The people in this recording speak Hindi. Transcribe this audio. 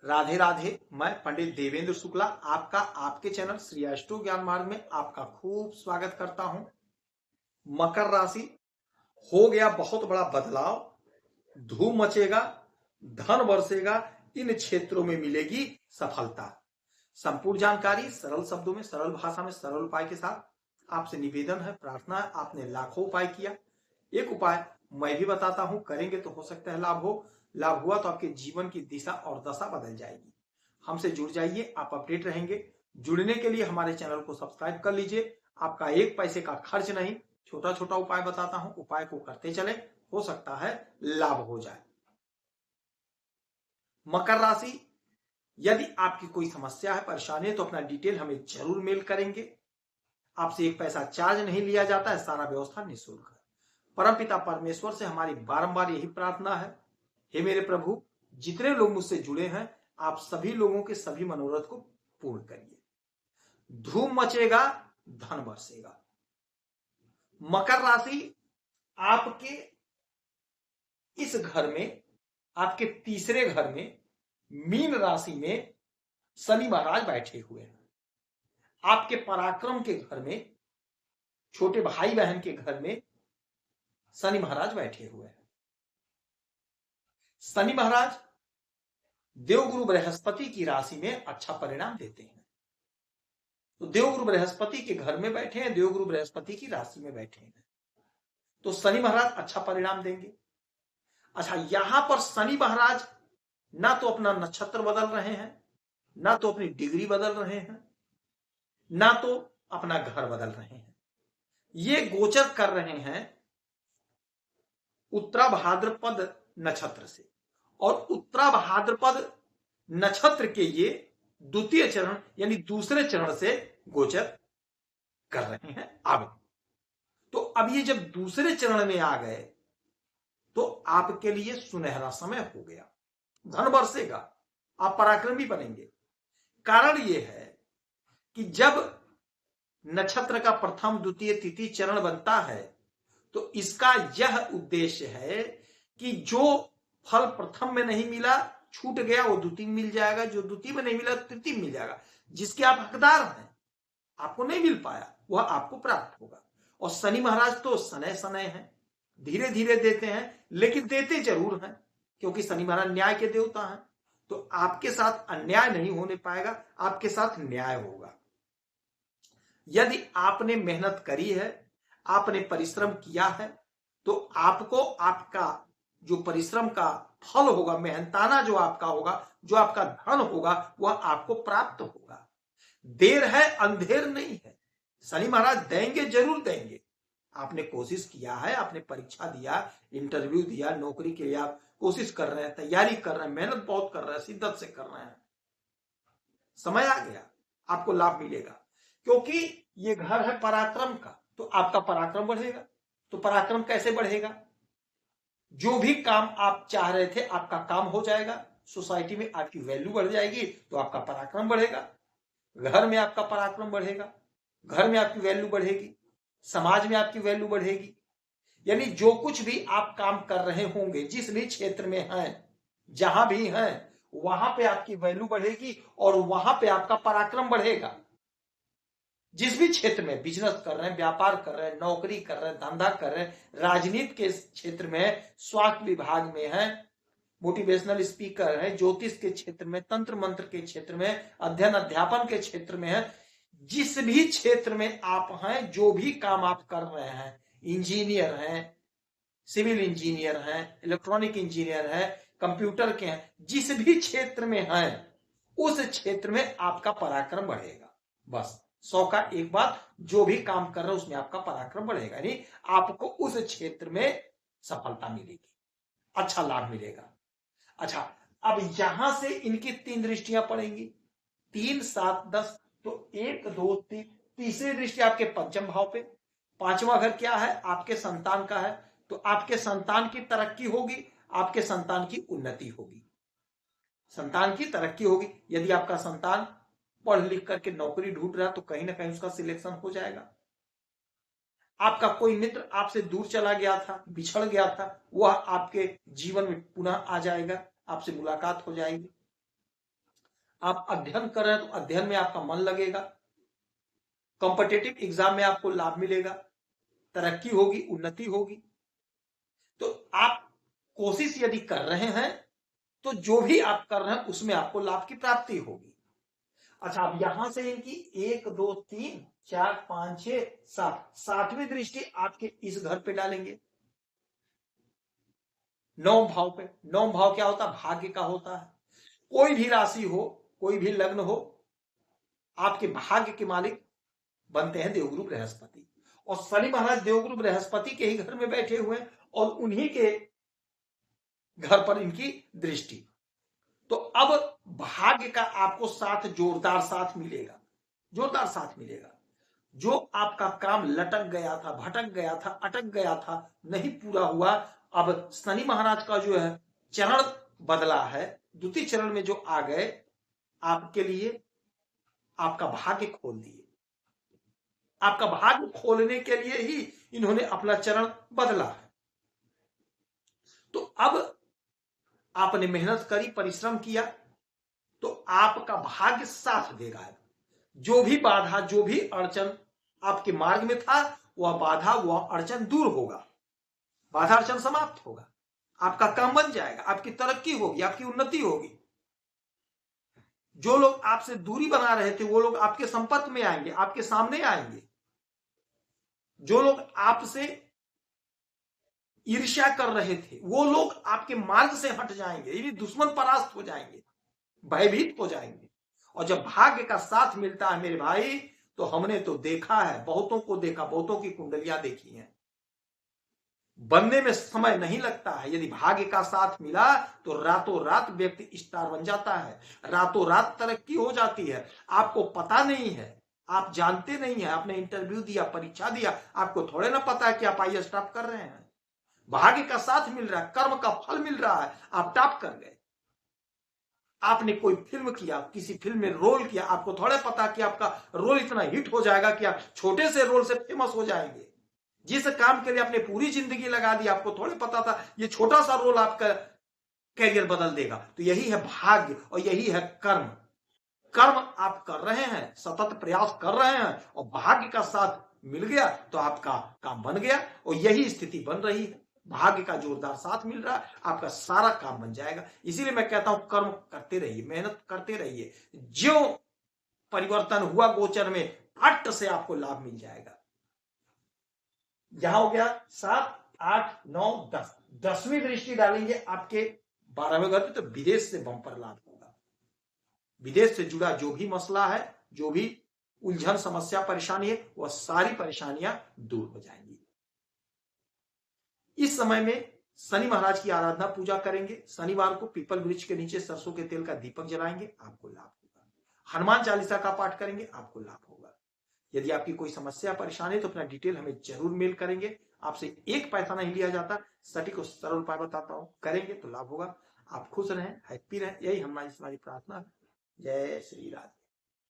राधे राधे। मैं पंडित देवेंद्र शुक्ला आपका आपके चैनल श्री अष्टो ज्ञान मार्ग में आपका खूब स्वागत करता हूं। मकर राशि हो गया बहुत बड़ा बदलाव, धूम मचेगा, धन बरसेगा, इन क्षेत्रों में मिलेगी सफलता। संपूर्ण जानकारी सरल शब्दों में, सरल भाषा में, सरल उपाय के साथ आपसे निवेदन है, प्रार्थना है। आपने लाखों उपाय किया, एक उपाय मैं भी बताता हूं, करेंगे तो हो सकता है लाभ हो। लाभ हुआ तो आपके जीवन की दिशा और दशा बदल जाएगी। हमसे जुड़ जाइए, आप अपडेट रहेंगे। जुड़ने के लिए हमारे चैनल को सब्सक्राइब कर लीजिए। आपका एक पैसे का खर्च नहीं, छोटा छोटा उपाय बताता हूं, उपाय को करते चले, हो सकता है लाभ हो जाए। मकर राशि, यदि आपकी कोई समस्या है, परेशानी है, तो अपना डिटेल हमें जरूर मेल करेंगे। आपसे एक पैसा चार्ज नहीं लिया जाता है, सारा व्यवस्था निःशुल्क है। परमपिता परमेश्वर से हमारी बारंबार यही प्रार्थना है, हे मेरे प्रभु, जितने लोग मुझसे जुड़े हैं, आप सभी लोगों के सभी मनोरथ को पूर्ण करिए। धूम मचेगा, धन बरसेगा। मकर राशि, आपके इस घर में, आपके तीसरे घर में, मीन राशि में शनि महाराज बैठे हुए हैं। आपके पराक्रम के घर में, छोटे भाई बहन के घर में शनि महाराज बैठे हुए हैं। शनि महाराज देवगुरु बृहस्पति की राशि में अच्छा परिणाम देते हैं। तो देवगुरु बृहस्पति के घर में बैठे हैं, देवगुरु बृहस्पति की राशि में बैठे हैं, तो शनि महाराज अच्छा परिणाम देंगे। अच्छा, यहां पर शनि महाराज ना तो अपना नक्षत्र बदल रहे हैं, ना तो अपनी डिग्री बदल रहे हैं, ना तो अपना घर बदल रहे हैं। ये गोचर कर रहे हैं उत्तरा भाद्रपद नक्षत्र से, और उत्तरा भाद्रपद नक्षत्र के ये द्वितीय चरण यानी दूसरे चरण से गोचर कर रहे हैं। अब ये जब दूसरे चरण में आ गए तो आपके लिए सुनहरा समय हो गया, धन बरसेगा, आप पराक्रमी बनेंगे। कारण ये है कि जब नक्षत्र का प्रथम द्वितीय तृतीय चरण बनता है तो इसका यह उद्देश्य है कि जो फल प्रथम में नहीं मिला, छूट गया, वो द्वितीय में मिल जाएगा, जो द्वितीय में नहीं मिला तृतीय में मिल जाएगा। जिसके आप हकदार हैं, आपको नहीं मिल पाया, वह आपको प्राप्त होगा। और शनि महाराज तो सनय सनय हैं, धीरे धीरे देते हैं, लेकिन देते जरूर हैं, क्योंकि शनि महाराज न्याय के देवता हैं। तो आपके साथ अन्याय नहीं होने पाएगा, आपके साथ न्याय होगा। यदि आपने मेहनत करी है, आपने परिश्रम किया है, तो आपको आपका जो परिश्रम का फल होगा, मेहनताना जो आपका होगा, जो आपका धन होगा, वह आपको प्राप्त होगा। देर है, अंधेर नहीं है। शनि महाराज देंगे, जरूर देंगे। आपने कोशिश किया है, आपने परीक्षा दिया, इंटरव्यू दिया, नौकरी के लिए आप कोशिश कर रहे हैं, तैयारी कर रहे हैं, मेहनत बहुत कर रहे हैं, शिद्दत से कर रहे हैं, समय आ गया, आपको लाभ मिलेगा। क्योंकि ये घर है पराक्रम का, तो आपका पराक्रम बढ़ेगा। तो पराक्रम कैसे बढ़ेगा? जो भी काम आप चाह रहे थे, आपका काम हो जाएगा, सोसाइटी में आपकी वैल्यू बढ़ जाएगी, तो आपका पराक्रम बढ़ेगा। घर में आपका पराक्रम बढ़ेगा, घर में आपकी वैल्यू बढ़ेगी, समाज में आपकी वैल्यू बढ़ेगी। यानी जो कुछ भी आप काम कर रहे होंगे, जिस भी क्षेत्र में हैं, जहां भी हैं, वहां पे आपकी वैल्यू बढ़ेगी और वहां पे आपका पराक्रम बढ़ेगा। जिस भी क्षेत्र में बिजनेस कर रहे हैं, व्यापार कर रहे हैं, नौकरी कर रहे हैं, धंधा कर रहे हैं, राजनीति के क्षेत्र में, स्वास्थ्य विभाग में है, मोटिवेशनल स्पीकर है, ज्योतिष के क्षेत्र में, तंत्र मंत्र के क्षेत्र में, अध्ययन अध्यापन के क्षेत्र में है, जिस भी क्षेत्र में आप हैं, जो भी काम आप कर रहे हैं, इंजीनियर हैं, सिविल इंजीनियर हैं, इलेक्ट्रॉनिक इंजीनियर हैं, कंप्यूटर के हैं, जिस भी क्षेत्र में हैं, उस क्षेत्र में आपका पराक्रम बढ़ेगा। बस 100 का एक बात, जो भी काम कर रहे हैं उसमें आपका पराक्रम बढ़ेगा, यानी आपको उस क्षेत्र में सफलता मिलेगी, अच्छा लाभ मिलेगा। अच्छा, अब यहां से इनकी 3 दृष्टियां पड़ेंगी, 3, 7, 10, तो 1, 2, 3, तीसरी दृष्टि आपके पंचम भाव पे। 5वां घर क्या है? आपके संतान का है, तो आपके संतान की तरक्की होगी, आपके संतान की उन्नति होगी, संतान की तरक्की होगी। यदि आपका संतान पढ़ लिख करके नौकरी ढूंढ रहा है, तो कहीं ना कहीं उसका सिलेक्शन हो जाएगा। आपका कोई मित्र आपसे दूर चला गया था, बिछड़ गया था, वह आपके जीवन में पुनः आ जाएगा, आपसे मुलाकात हो जाएगी। आप अध्ययन कर रहे हैं तो अध्ययन में आपका मन लगेगा, कॉम्पिटिटिव एग्जाम में आपको लाभ मिलेगा, तरक्की होगी, उन्नति होगी। तो आप कोशिश यदि कर रहे हैं तो जो भी आप कर रहे हैं उसमें आपको लाभ की प्राप्ति होगी। अच्छा, अब यहां से इनकी 1 2 3 4 5 6 7 सातवीं दृष्टि आपके इस घर पे डालेंगे, 9 भाव पे। 9 भाव क्या होता है? भाग्य का होता है। कोई भी राशि हो, कोई भी लग्न हो, आपके भाग्य के मालिक बनते हैं देवगुरु बृहस्पति। और शनि महाराज देवगुरु बृहस्पति के ही घर में बैठे हुए हैं और उन्हीं के घर पर इनकी दृष्टि। तो अब भाग्य का आपको साथ, जोरदार साथ मिलेगा, जोरदार साथ मिलेगा। जो आपका काम लटक गया था, भटक गया था, अटक गया था, नहीं पूरा हुआ, अब शनि महाराज का जो है चरण बदला है, द्वितीय चरण में जो आ गए, आपके लिए आपका भाग्य खोल दिए। आपका भाग्य खोलने के लिए ही इन्होंने अपना चरण बदला है। तो अब आपने मेहनत करी, परिश्रम किया, तो आपका भाग्य साथ देगा। जो भी बाधा, जो भी अड़चन आपके मार्ग में था, वह बाधा, वह अड़चन दूर होगा, बाधा अड़चन समाप्त होगा, आपका काम बन जाएगा, आपकी तरक्की होगी, आपकी उन्नति होगी। जो लोग आपसे दूरी बना रहे थे वो लोग आपके संपर्क में आएंगे, आपके सामने आएंगे। जो लोग आपसे ईर्ष्या कर रहे थे वो लोग आपके मार्ग से हट जाएंगे, ये भी दुश्मन परास्त हो जाएंगे, भयभीत हो जाएंगे। और जब भाग्य का साथ मिलता है मेरे भाई, तो हमने तो देखा है, बहुतों को देखा, बहुतों की कुंडलियां देखी हैं, बनने में समय नहीं लगता है। यदि भाग्य का साथ मिला तो रातों रात व्यक्ति स्टार बन जाता है, रातों रात तरक्की हो जाती है। आपको पता नहीं है, आप जानते नहीं है, आपने इंटरव्यू दिया, परीक्षा दिया, आपको थोड़े ना पता है कि आप IAS टॉप कर रहे हैं। भाग्य का साथ मिल रहा है, कर्म का फल मिल रहा है, आप टॉप कर गए। आपने कोई फिल्म किया, किसी फिल्म में रोल किया, आपको थोड़ा पता कि आपका रोल इतना हिट हो जाएगा कि आप छोटे से रोल से फेमस हो जाएंगे। जिस काम के लिए आपने पूरी जिंदगी लगा दी, आपको थोड़ा पता था ये छोटा सा रोल आपका कैरियर बदल देगा। तो यही है भाग्य और यही है कर्म। कर्म आप कर रहे हैं, सतत प्रयास कर रहे हैं और भाग्य का साथ मिल गया तो आपका काम बन गया। और यही स्थिति बन रही है, भाग्य का जोरदार साथ मिल रहा है, आपका सारा काम बन जाएगा। इसीलिए मैं कहता हूं कर्म करते रहिए, मेहनत करते रहिए, जो परिवर्तन हुआ गोचर में फट से आपको लाभ मिल जाएगा। यहां हो गया 7 8 9 10, 10वीं दृष्टि डालेंगे आपके 12वें घर पे, तो विदेश से बंपर लाभ होगा। विदेश से जुड़ा जो भी मसला है, जो भी उलझन, समस्या, परेशानी है, वह सारी परेशानियां दूर हो जाएंगी। इस समय में शनि महाराज की आराधना पूजा करेंगे। शनिवार को पीपल वृक्ष के नीचे सरसों के तेल का दीपक जलाएंगे, आपको लाभ होगा। हनुमान चालीसा का पाठ करेंगे, आपको लाभ होगा। यदि आपकी कोई समस्या, परेशानी है तो अपना डिटेल हमें जरूर मेल करेंगे, आपसे एक पैसा नहीं लिया जाता, सटीक और सरल उपाय बताता हूं, करेंगे तो लाभ होगा। आप खुश रहें, हैप्पी रहें, यही हमारी प्रार्थना है। जय श्री राधे।